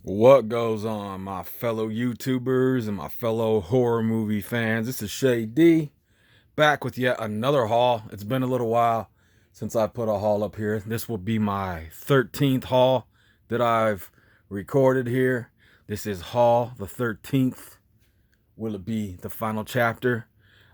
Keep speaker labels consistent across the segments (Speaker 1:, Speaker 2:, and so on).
Speaker 1: What goes on, my fellow YouTubers and my fellow horror movie fans? This is Shay D, back with yet another haul. It's been a little while since I put a haul up here. This will be my 13th haul that I've recorded here. This is haul the 13th. Will it be the final chapter?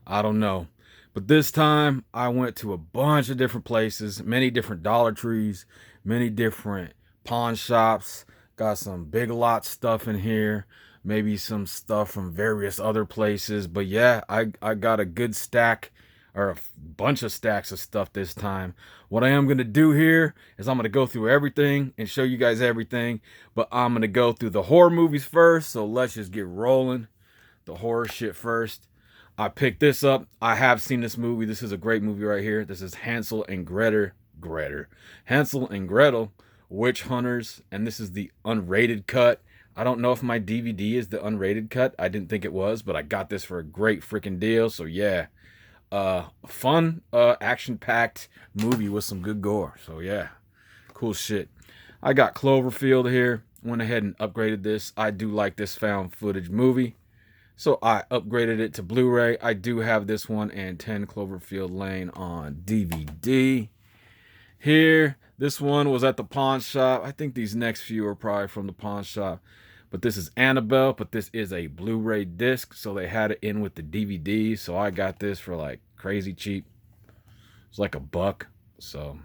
Speaker 1: I don't know. But this time I went to a bunch of different places, many different Dollar Trees, many different pawn shops. Got some Big Lot stuff in here, maybe some stuff from various other places. But yeah, I got a good stack or a bunch of stacks of stuff this time. What I am going to do here is I'm going to go through everything and show you guys everything. But I'm going to go through the horror movies first. So let's just get rolling. The horror shit first. I picked this up. I have seen this movie. This is a great movie right here. This is Hansel and Hansel and Gretel, Witch Hunters, and this is the unrated cut. I don't know if my DVD is the unrated cut. I didn't think it was, but I got this for a great freaking deal. So yeah, fun, action-packed movie with some good gore. So yeah, cool shit. I got Cloverfield here. Went ahead and upgraded this. I do like this found footage movie, so I upgraded it to Blu-ray. I do have this one and 10 Cloverfield Lane on DVD. Here, this one was at the pawn shop. I think these next few are probably from the pawn shop. But this is Annabelle, but this is a Blu-ray disc, so they had it in with the DVD. So I got this for like crazy cheap. It's like $1. So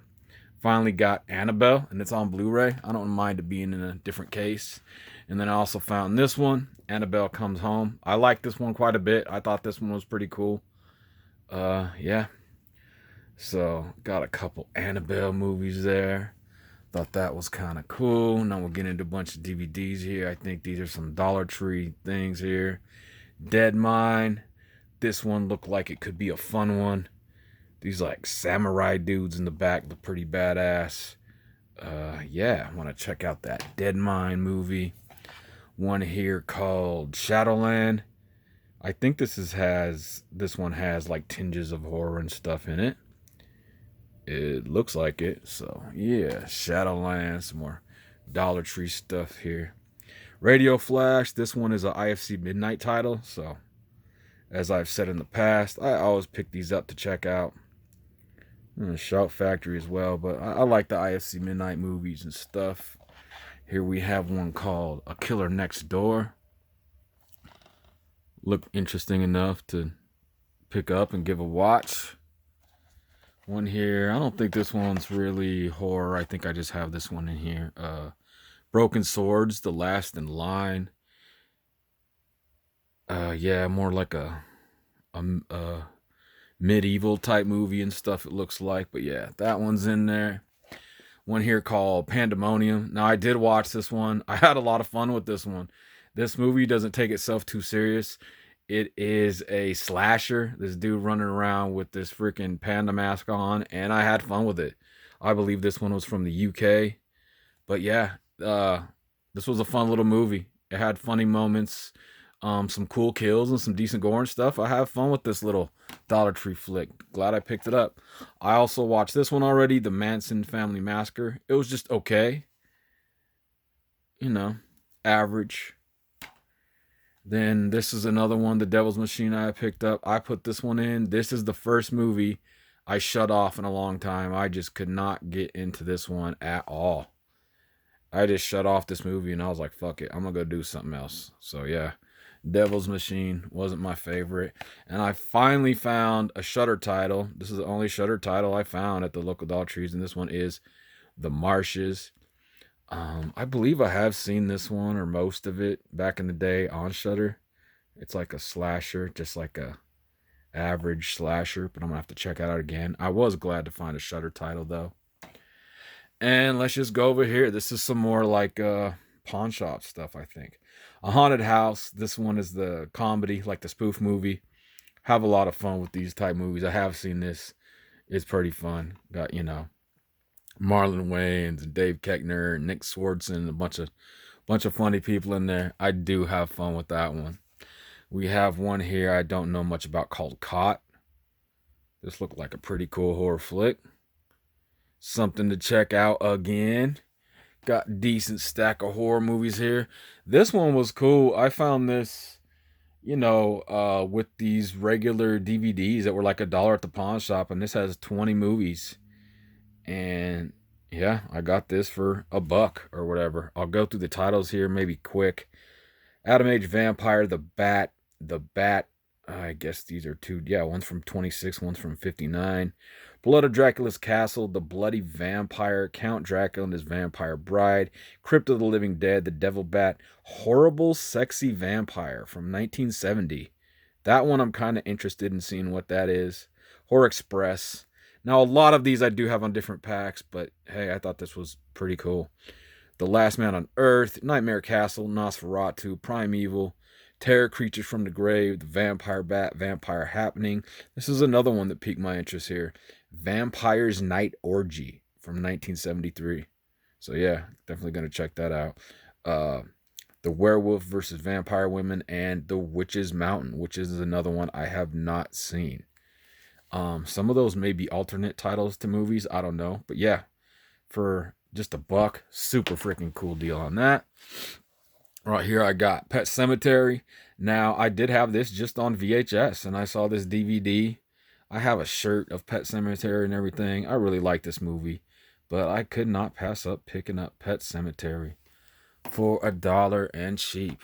Speaker 1: finally got Annabelle, and it's on Blu-ray. I don't mind it being in a different case. And then I also found this one, Annabelle Comes Home. I like this one quite a bit. I thought this one was pretty cool. Yeah. So, got a couple Annabelle movies there. Thought that was kind of cool. Now we'll get into a bunch of DVDs here. I think these are some Dollar Tree things here. Dead Mine. This one looked like it could be a fun one. These like samurai dudes in the back look pretty badass. Yeah, I want to check out that Dead Mine movie. One here called Shadowland. I think this one has like tinges of horror and stuff in it. It looks like it. So yeah, Shadowland, some more Dollar Tree stuff here. Radio Flash, this one is a IFC Midnight title. So as I've said in the past, I always pick these up to check out. Shout Factory as well, but I like the IFC Midnight movies and stuff. Here we have one called A Killer Next Door. Looked interesting enough to pick up and give a watch. One here, I don't think this one's really horror. I think I just have this one in here. Broken Swords, The Last in Line. Yeah, more like a medieval type movie and stuff it looks like. But yeah, that one's in there. One here called Pandemonium. Now, I did watch this one. I had a lot of fun with this one. This movie doesn't take itself too serious. It is a slasher. This dude running around with this freaking panda mask on, and I had fun with it. I believe this one was from the UK. But yeah, this was a fun little movie. It had funny moments, some cool kills, and some decent gore and stuff. I have fun with this little Dollar Tree flick. Glad I picked it up. I also watched this one already, The Manson Family Massacre. It was just okay. Average. Then this is another one, The Devil's Machine, I picked up. I put this one in. This is the first movie I shut off in a long time. I just could not get into this one at all. I just shut off this movie and I was like, fuck it, I'm gonna go do something else. So yeah, Devil's Machine wasn't my favorite. And I finally found a Shudder title. This is the only Shudder title I found at the local Dollar Trees, and this one is The Marshes. I believe I have seen this one or most of it back in the day on Shudder. It's like a slasher, just like a average slasher, but I'm gonna have to check it out again. I was glad to find a Shudder title though. And let's just go over here. This is some more like pawn shop stuff, I think. A Haunted House. This one is the comedy, like the spoof movie. Have a lot of fun with these type movies. I have seen this. It's pretty fun. Got, Marlon Wayans and Dave Keckner and Nick Swardson, a bunch of funny people in there. I do have fun with that one. We have one here I don't know much about called Caught. This looked like a pretty cool horror flick. Something to check out again. Got decent stack of horror movies here. This one was cool. I found this, with these regular DVDs that were like $1 at the pawn shop, and this has 20 movies. And yeah, I got this for $1 or whatever. I'll go through the titles here, maybe quick. Adam Age Vampire, The Bat. I guess these are two. Yeah, one's from 26, one's from 59. Blood of Dracula's Castle, The Bloody Vampire, Count Dracula and His Vampire Bride, Crypt of the Living Dead, The Devil Bat, Horrible Sexy Vampire from 1970. That one I'm kind of interested in seeing what that is. Horror Express. Now, a lot of these I do have on different packs, but hey, I thought this was pretty cool. The Last Man on Earth, Nightmare Castle, Nosferatu, Primeval, Terror Creatures from the Grave, The Vampire Bat, Vampire Happening. This is another one that piqued my interest here. Vampire's Night Orgy from 1973. So yeah, definitely going to check that out. The Werewolf versus Vampire Women and The Witch's Mountain, which is another one I have not seen. Some of those may be alternate titles to movies. I don't know. But yeah, for just $1, super freaking cool deal on that. Right here I got Pet Sematary. Now, I did have this just on VHS, and I saw this DVD. I have a shirt of Pet Sematary and everything. I really like this movie, but I could not pass up picking up Pet Sematary for $1 and cheap.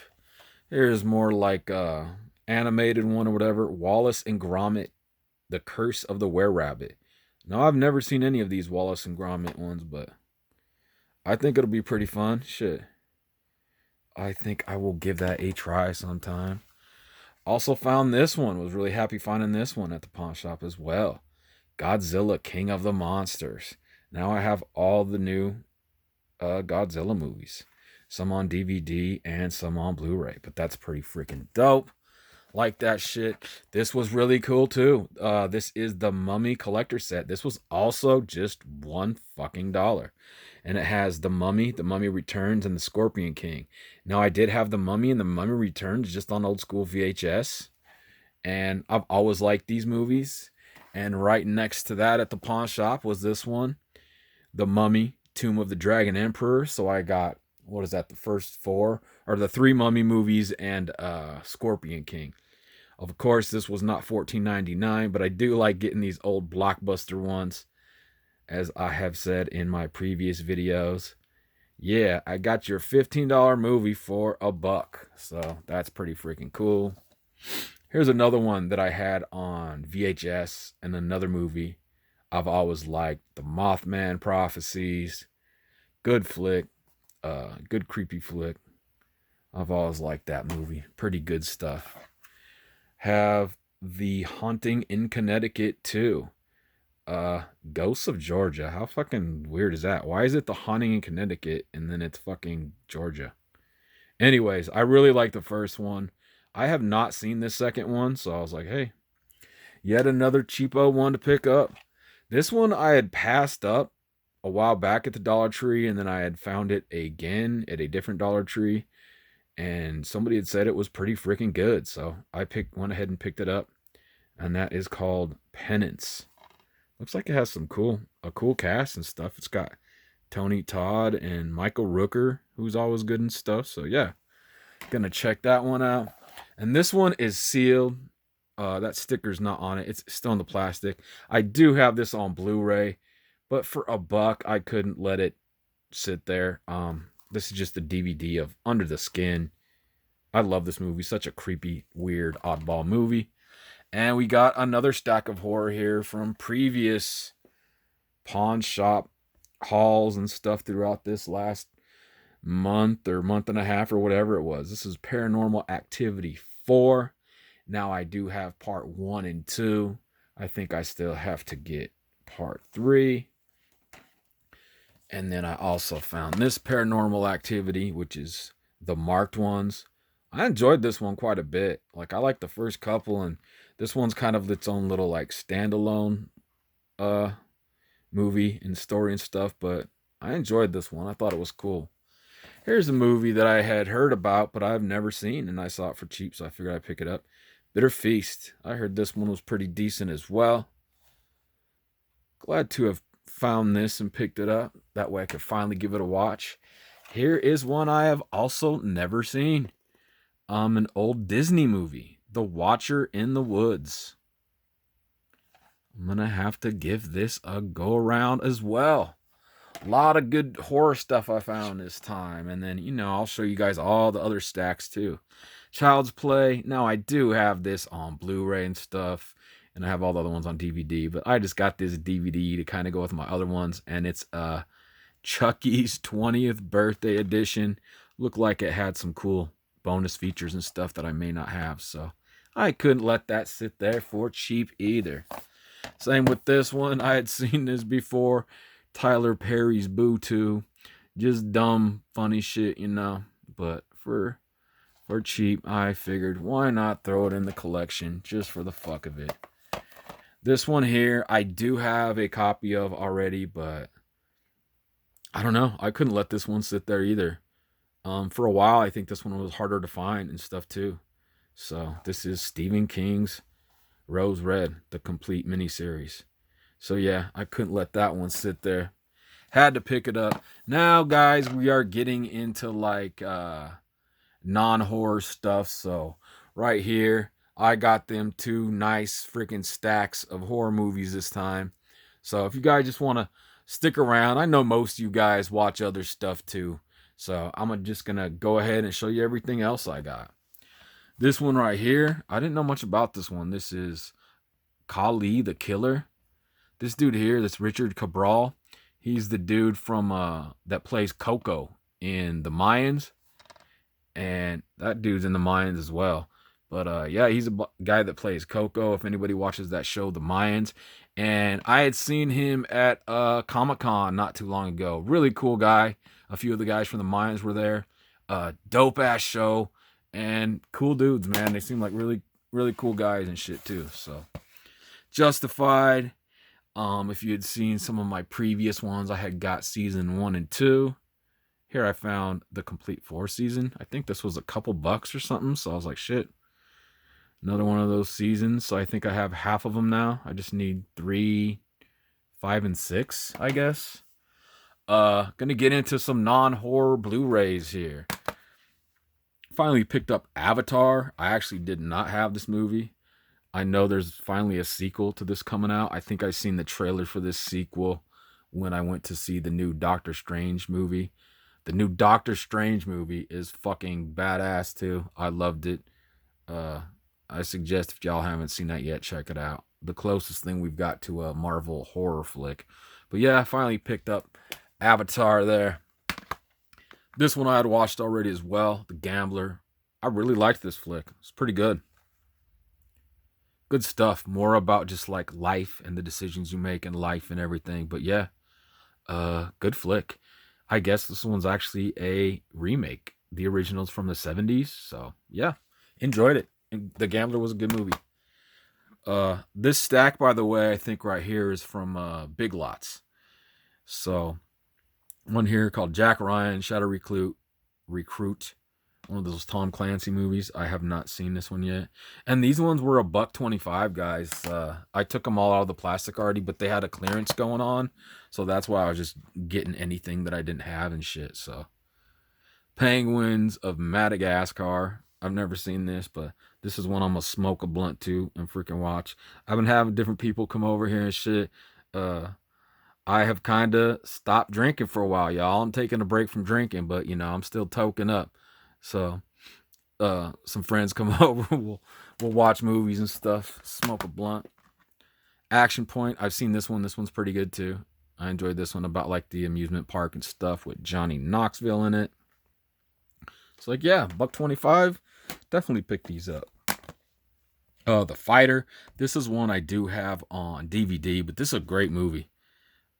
Speaker 1: Here's more like animated one or whatever. Wallace and Gromit, The Curse of the Were-Rabbit. Now, I've never seen any of these Wallace and Gromit ones, but I think it'll be pretty fun. Shit. I think I will give that a try sometime. Also found this one. Was really happy finding this one at the pawn shop as well. Godzilla, King of the Monsters. Now I have all the new Godzilla movies. Some on DVD and some on Blu-ray. But that's pretty freaking dope. Like that shit. This was really cool too. This is the Mummy collector set. This was also just $1. And it has the Mummy Returns, and the Scorpion King. Now, I did have the Mummy and the Mummy Returns just on old school VHS. And I've always liked these movies. And right next to that at the pawn shop was this one. The Mummy, Tomb of the Dragon Emperor. So I got, what is that, the first 4? Or the 3 Mummy movies and Scorpion King. Of course, this was not $14.99, but I do like getting these old blockbuster ones. As I have said in my previous videos. Yeah, I got your $15 movie for $1. So that's pretty freaking cool. Here's another one that I had on VHS and another movie I've always liked. The Mothman Prophecies. Good flick. Good creepy flick. I've always liked that movie. Pretty good stuff. Have The Haunting in Connecticut 2. Ghosts of Georgia. How fucking weird is that? Why is it The Haunting in Connecticut and then it's fucking Georgia? Anyways, I really like the first one. I have not seen this second one, so I was like, hey, yet another cheapo one to pick up. This one I had passed up a while back at the Dollar Tree, and then I had found it again at a different Dollar Tree, and somebody had said it was pretty freaking good, so I went ahead and picked it up, and that is called Penance. Looks like it has a cool cast and stuff. It's got Tony Todd and Michael Rooker, who's always good and stuff. So yeah, gonna check that one out. And this one is sealed. That sticker's not on it. It's still in the plastic. I do have this on Blu-ray, but for $1, I couldn't let it sit there. This is just the DVD of Under the Skin. I love this movie. Such a creepy, weird, oddball movie. And we got another stack of horror here from previous pawn shop hauls and stuff throughout this last month or month and a half or whatever it was. This is Paranormal Activity 4. Now I do have part 1 and 2. I think I still have to get part 3. And then I also found this Paranormal Activity, which is the marked ones. I enjoyed this one quite a bit. Like, I like the first couple, and this one's kind of its own little like standalone movie and story and stuff, but I enjoyed this one. I thought it was cool. Here's a movie that I had heard about, but I've never seen, and I saw it for cheap, so I figured I'd pick it up. Bitter Feast. I heard this one was pretty decent as well. Glad to have found this and picked it up. That way I could finally give it a watch. Here is one I have also never seen. An old Disney movie, The Watcher in the Woods. I'm gonna have to give this a go around as well. A lot of good horror stuff I found this time. And then, I'll show you guys all the other stacks too. Child's Play. Now, I do have this on Blu-ray and stuff. And I have all the other ones on DVD. But I just got this DVD to kind of go with my other ones. And it's Chucky's 20th birthday edition. Looked like it had some cool bonus features and stuff that I may not have. So I couldn't let that sit there for cheap either. Same with this one. I had seen this before. Tyler Perry's Boo 2. Just dumb, funny shit, But for cheap, I figured why not throw it in the collection just for the fuck of it. This one here, I do have a copy of already, but I don't know. I couldn't let this one sit there either. For a while, I think this one was harder to find and stuff too. So this is Stephen King's Rose Red, the complete miniseries. So yeah, I couldn't let that one sit there. Had to pick it up. Now, guys, we are getting into like non-horror stuff. So right here, I got them two nice freaking stacks of horror movies this time. So if you guys just want to stick around, I know most of you guys watch other stuff too. So I'm just going to go ahead and show you everything else I got. This one right here, I didn't know much about this one. This is Kali the Killer. This dude here, this Richard Cabral, he's the dude from that plays Coco in the Mayans. And that dude's in the Mayans as well. But yeah, he's a guy that plays Coco, if anybody watches that show, The Mayans. And I had seen him at Comic-Con not too long ago. Really cool guy. A few of the guys from The Mayans were there. Dope-ass show. And cool dudes, man. They seem like really, really cool guys and shit, too. So, Justified. If you had seen some of my previous ones, I had got season 1 and 2. Here I found the complete 4 season. I think this was a couple bucks or something. So I was like, shit. Another one of those seasons. So I think I have half of them now. I just need 3, 5, and 6, I guess. Gonna get into some non-horror Blu-rays here. Finally picked up Avatar. I actually did not have this movie. I know there's finally a sequel to this coming out. I think I seen the trailer for this sequel when I went to see the new Doctor Strange movie. The new Doctor Strange movie is fucking badass too. I loved it. I suggest if y'all haven't seen that yet, check it out. The closest thing we've got to a Marvel horror flick. But yeah, I finally picked up Avatar there. This one I had watched already as well, The Gambler. I really liked this flick. It's pretty good. Good stuff. More about just like life and the decisions you make in life and everything. But yeah, good flick. I guess this one's actually a remake. The original's from the 70s. So yeah, enjoyed it. And The Gambler was a good movie. This stack, by the way, I think right here is from Big Lots. So one here called Jack Ryan, Shadow Recruit. One of those Tom Clancy movies. I have not seen this one yet. And these ones were $1.25, guys. I took them all out of the plastic already, but they had a clearance going on. So that's why I was just getting anything that I didn't have and shit. So Penguins of Madagascar. I've never seen this, but this is one I'm going to smoke a blunt to and freaking watch. I've been having different people come over here and shit. I have kind of stopped drinking for a while, y'all. I'm taking a break from drinking, but, I'm still toking up. So, some friends come over, we'll watch movies and stuff, smoke a blunt. Action Point, I've seen this one. This one's pretty good too. I enjoyed this one about like the amusement park and stuff with Johnny Knoxville in it. It's like, yeah, $1.25. Definitely pick these up. The Fighter. This is one I do have on DVD, but this is a great movie.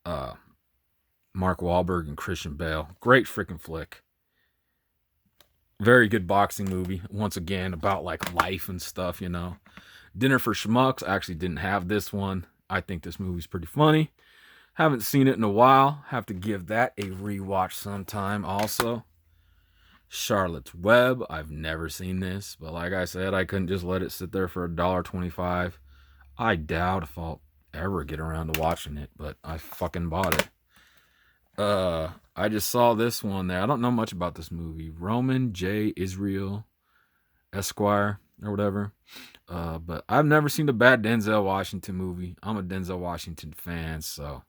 Speaker 1: Mark Wahlberg and Christian Bale. Great freaking flick. Very good boxing movie. Once again, about like life and stuff, Dinner for Schmucks. I actually didn't have this one. I think this movie's pretty funny. Haven't seen it in a while. Have to give that a rewatch sometime also. Charlotte's Web. I've never seen this, but like I said, I couldn't just let it sit there for $1.25. I doubt if I'll ever get around to watching it, but I fucking bought it. I just saw this one there. I don't know much about this movie. Roman J. Israel Esquire or whatever. But I've never seen the bad Denzel Washington movie. I'm a Denzel Washington fan, so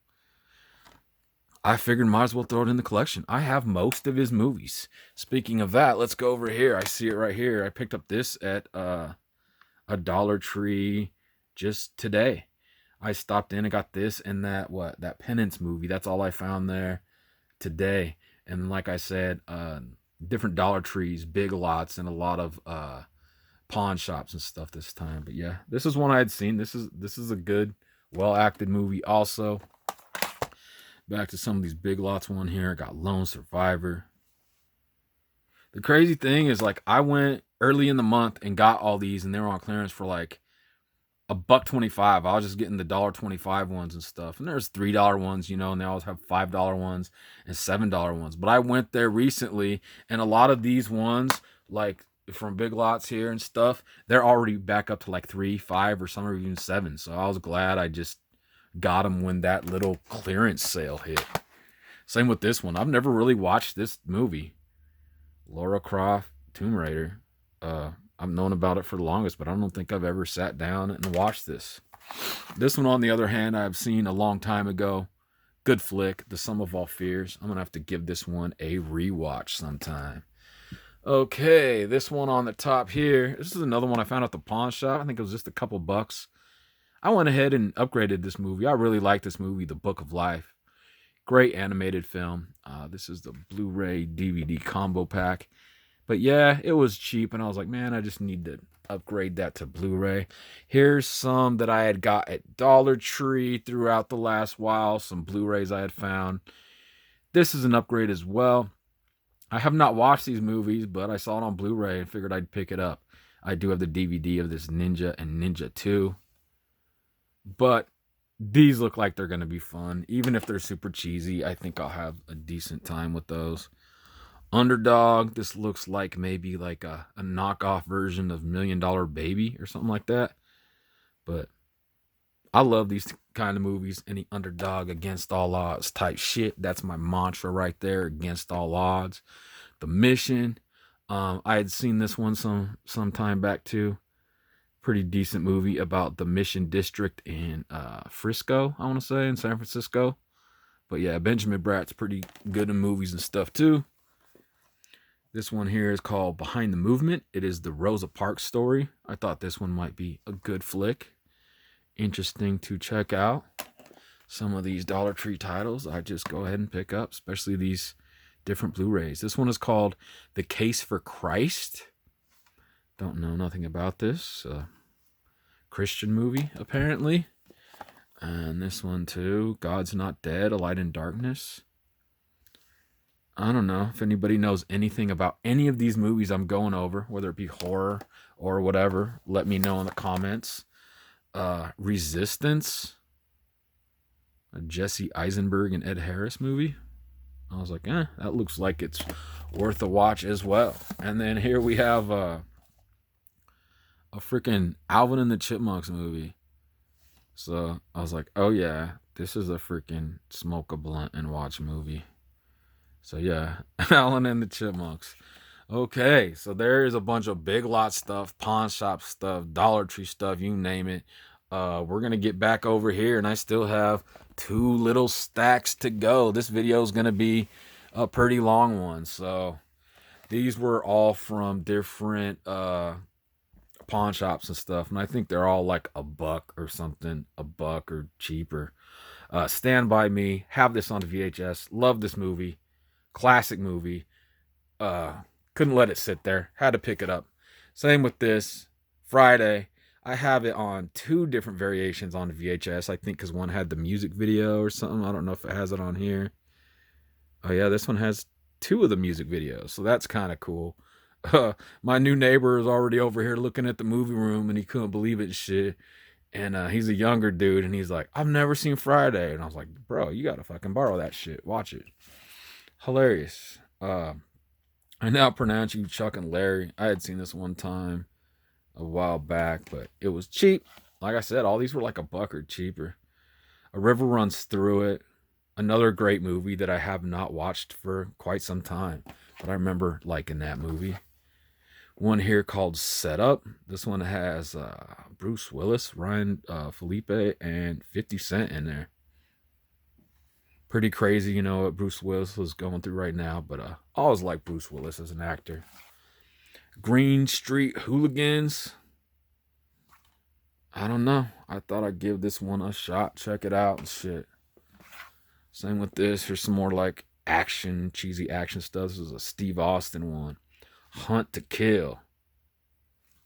Speaker 1: I figured might as well throw it in the collection. I have most of his movies. Speaking of that, let's go over here. I see it right here. I picked up this at a Dollar Tree just today. I stopped in and got this and that Penance movie. That's all I found there today. And like I said, different Dollar Trees, Big Lots, and a lot of pawn shops and stuff this time. But yeah, this is one I had seen. This is a good, well acted movie. Also, back to some of these Big Lots one here. I got Lone Survivor. The crazy thing is, like, I went early in the month and got all these, and they were on clearance for like $1.25. I was just getting the $1.25 ones and stuff. And there's $3 ones, you know, and they always have $5 ones and $7 ones. But I went there recently, and a lot of these ones, like from Big Lots here and stuff, they're already back up to like 3, 5, or some are even 7. So I was glad I just got them when that little clearance sale hit. Same with this one. I've never really watched this movie, Lara Croft Tomb Raider. I've known about it for the longest, but I don't think I've ever sat down and watched this. This one, on the other hand, I've seen a long time ago. Good flick, The Sum of All Fears. I'm going to have to give this one a rewatch sometime. Okay, this one on the top here. This is another one I found at the pawn shop. I think it was just a couple bucks. I went ahead and upgraded this movie. I really like this movie, The Book of Life. Great animated film. This is the Blu-ray DVD combo pack. But yeah, it was cheap, and I was like, man, I just need to upgrade that to Blu-ray. Here's some that I had got at Dollar Tree throughout the last while, some Blu-rays I had found. This is an upgrade as well. I have not watched these movies, but I saw it on Blu-ray and figured I'd pick it up. I do have the DVD of this Ninja and Ninja 2. But these look like they're going to be fun. Even if they're super cheesy, I think I'll have a decent time with those. Underdog, this looks like maybe like a knockoff version of $1 Million Baby or something like that. But I love these kind of movies. Any underdog, against all odds type shit. That's my mantra right there, against all odds. The Mission, I had seen this one some time back too. Pretty decent movie about the Mission District in Frisco, I want to say, in San Francisco. But yeah, Benjamin Bratt's pretty good in movies and stuff too. This one here is called Behind the Movement. It is the Rosa Parks story. I thought this one might be a good flick. Interesting to check out. Some of these Dollar Tree titles I just go ahead and pick up, especially these different Blu-rays. This one is called The Case for Christ. Don't know nothing about this. Christian movie, apparently. And this one too, God's Not Dead, A Light in Darkness. I don't know if anybody knows anything about any of these movies I'm going over, whether it be horror or whatever. Let me know in the comments. Resistance, a Jesse Eisenberg and Ed Harris movie. I was like, that looks like it's worth a watch as well. And then here we have a freaking Alvin and the Chipmunks movie. So I was like, oh yeah, this is a freaking smoke a blunt and watch movie. So yeah, Alvin and the Chipmunks. Okay, so there is a bunch of Big Lot stuff, pawn shop stuff, Dollar Tree stuff, you name it. We're going to get back over here, and I still have 2 little stacks to go. This video is going to be a pretty long one. So these were all from different pawn shops and stuff, and I think they're all like $1 or something, $1 or cheaper. Stand By Me, have this on the VHS. Love this movie. Classic movie. Couldn't let it sit there. Had to pick it up. Same with this. Friday. I have it on 2 different variations on the VHS. I think because one had the music video or something. I don't know if it has it on here. Oh yeah, this one has 2 of the music videos. So that's kind of cool. My new neighbor is already over here looking at the movie room, and he couldn't believe it and shit. And he's a younger dude, and he's like, I've never seen Friday. And I was like, bro, you gotta fucking borrow that shit. Watch it. Hilarious. I now pronounce you Chuck and Larry. I had seen this one time a while back, but it was cheap. Like I said, all these were like $1 or cheaper. A river runs through it. Another great movie that I have not watched for quite some time, but I remember liking that movie. One here called Set Up. This one has Bruce Willis, Ryan Felipe, and 50 Cent in there. Pretty crazy, you know, what Bruce Willis was going through right now, but I always like Bruce Willis as an actor. Green Street Hooligans. I don't know. I thought I'd give this one a shot. Check it out and shit. Same with this. Here's some more like action, cheesy action stuff. This is a Steve Austin one. Hunt to Kill.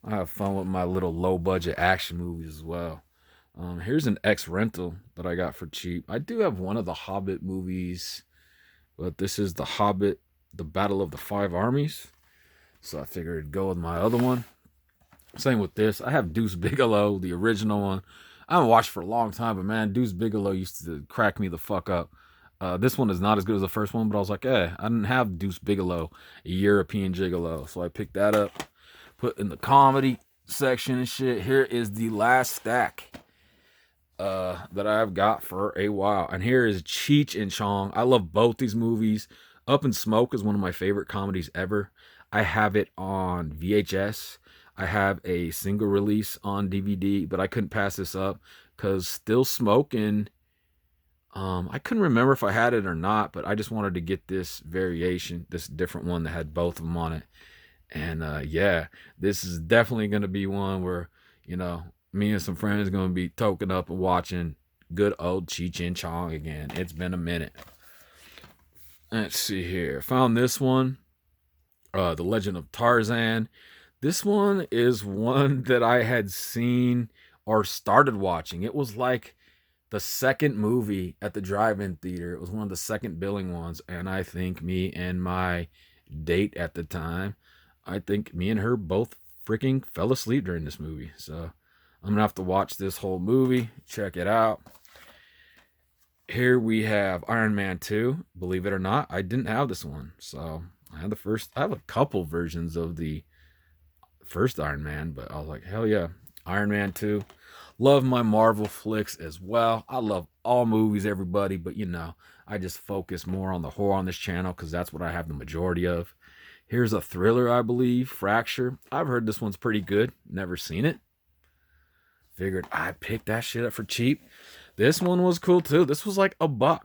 Speaker 1: I have fun with my little low budget action movies as well. Here's an X rental that I got for cheap. I do have one of the Hobbit movies, but this is the Hobbit, the Battle of the Five Armies. So I figured it'd go with my other one. Same with this. I have Deuce Bigelow, the original one. I haven't watched for a long time, but man, Deuce Bigelow used to crack me the fuck up. This one is not as good as the first one, but I was like, I didn't have Deuce Bigelow, a European gigolo. So I picked that up, put in the comedy section and shit. Here is the last stack that I've got for a while. And here is Cheech and Chong. I love both these movies. Up in Smoke is one of my favorite comedies ever. I have it on VHS. I have a single release on DVD, but I couldn't pass this up because Still Smoking. I couldn't remember if I had it or not, but I just wanted to get this variation, this different one that had both of them on it. And yeah, this is definitely going to be one where, you know, me and some friends are going to be toking up and watching good old Cheech and Chong again. It's been a minute. Let's see here. Found this one, The Legend of Tarzan. This one is one that I had seen or started watching. It was like the second movie at the drive-in theater. It was one of the second billing ones. And I think me and my date at the time, I think me and her both freaking fell asleep during this movie. So I'm going to have to watch this whole movie. Check it out. Here we have Iron Man 2. Believe it or not, I didn't have this one. So I have a couple versions of the first Iron Man, but I was like, hell yeah. Iron Man 2. Love my Marvel flicks as well. I love all movies, everybody, but you know, I just focus more on the horror on this channel because that's what I have the majority of. Here's a thriller, I believe, Fracture. I've heard this one's pretty good. Never seen it. Figured I'd pick that shit up for cheap. This one was cool too. This was like $1.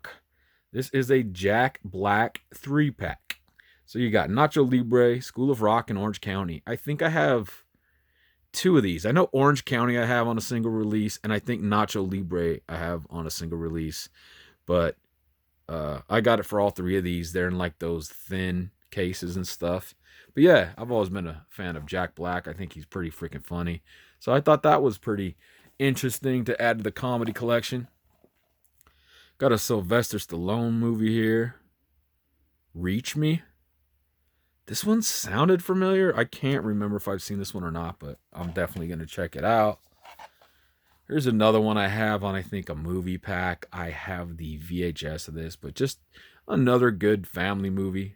Speaker 1: This is a Jack Black 3-pack. So you got Nacho Libre, School of Rock, and Orange County. I think I have 2 of these. I know Orange County I have on a single release, and I think Nacho Libre I have on a single release. But I got it for all 3 of these. They're in like those thin cases and stuff. But yeah, I've always been a fan of Jack Black. I think he's pretty freaking funny. So I thought that was pretty interesting to add to the comedy collection. Got a Sylvester Stallone movie here. Reach Me. This one sounded familiar. I can't remember if I've seen this one or not, but I'm definitely going to check it out. Here's another one I have on, I think, a movie pack. I have the VHS of this, but just another good family movie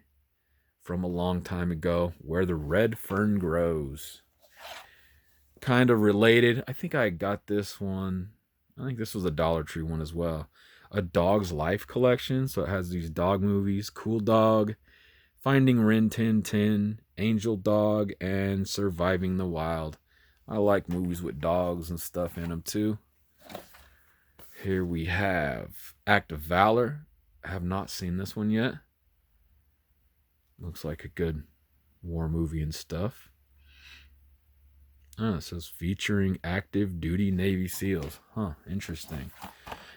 Speaker 1: from a long time ago, Where the Red Fern Grows. Kind of related. I think I got this one. I think this was a Dollar Tree one as well. A Dog's Life collection. So it has these dog movies. Cool Dog, Finding Rin Tin Tin, Angel Dog, and Surviving the Wild. I like movies with dogs and stuff in them too. Here we have Act of Valor. I have not seen this one yet. Looks like a good war movie and stuff. It says featuring active duty Navy SEALs. Huh, interesting.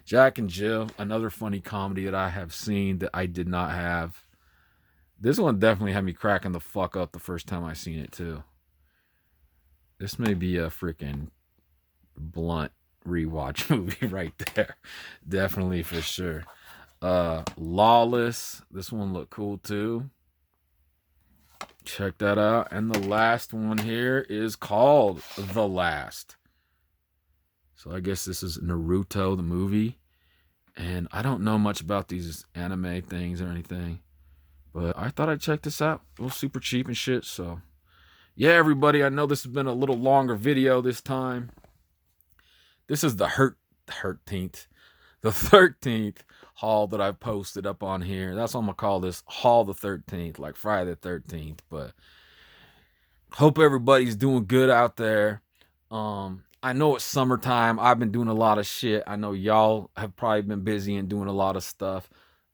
Speaker 1: Jack and Jill, another funny comedy that I have seen that I did not have. This one definitely had me cracking the fuck up the first time I seen it too. This may be a freaking blunt rewatch movie right there. Definitely for sure. Lawless. This one looked cool too. Check that out. And the last one here is called The Last. So I guess this is Naruto, the movie. And I don't know much about these anime things or anything, but I thought I'd check this out. It was super cheap and shit. So yeah, everybody, I know this has been a little longer video this time. This is the 13th haul that I've posted up on here. That's what I'm gonna call this haul the 13th, like Friday the 13th. But hope everybody's doing good out there. I know it's summertime. I've been doing a lot of shit. I know y'all have probably been busy and doing a lot of stuff.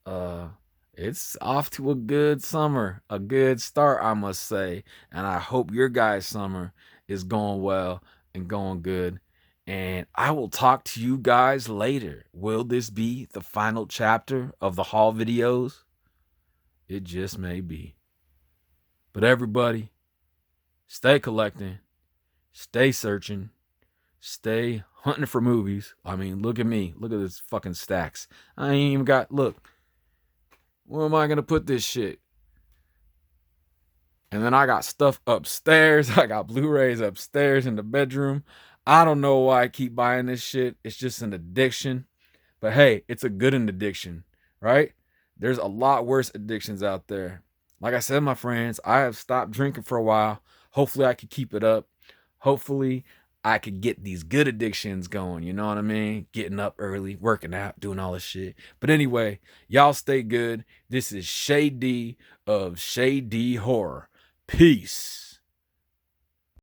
Speaker 1: Uh, it's off to a good summer, a good start, I must say. And I hope your guys' summer is going well and going good. And I will talk to you guys later. Will this be the final chapter of the haul videos? It just may be. But everybody, stay collecting, stay searching, stay hunting for movies. I mean, look at me. Look at this fucking stacks. I ain't even got, look, where am I going to put this shit? And then I got stuff upstairs. I got Blu-rays upstairs in the bedroom. I don't know why I keep buying this shit. It's just an addiction. But hey, it's a good addiction, right? There's a lot worse addictions out there. Like I said, my friends, I have stopped drinking for a while. Hopefully I could keep it up. Hopefully I could get these good addictions going. You know what I mean? Getting up early, working out, doing all this shit. But anyway, y'all stay good. This is Shady of Shady Horror. Peace.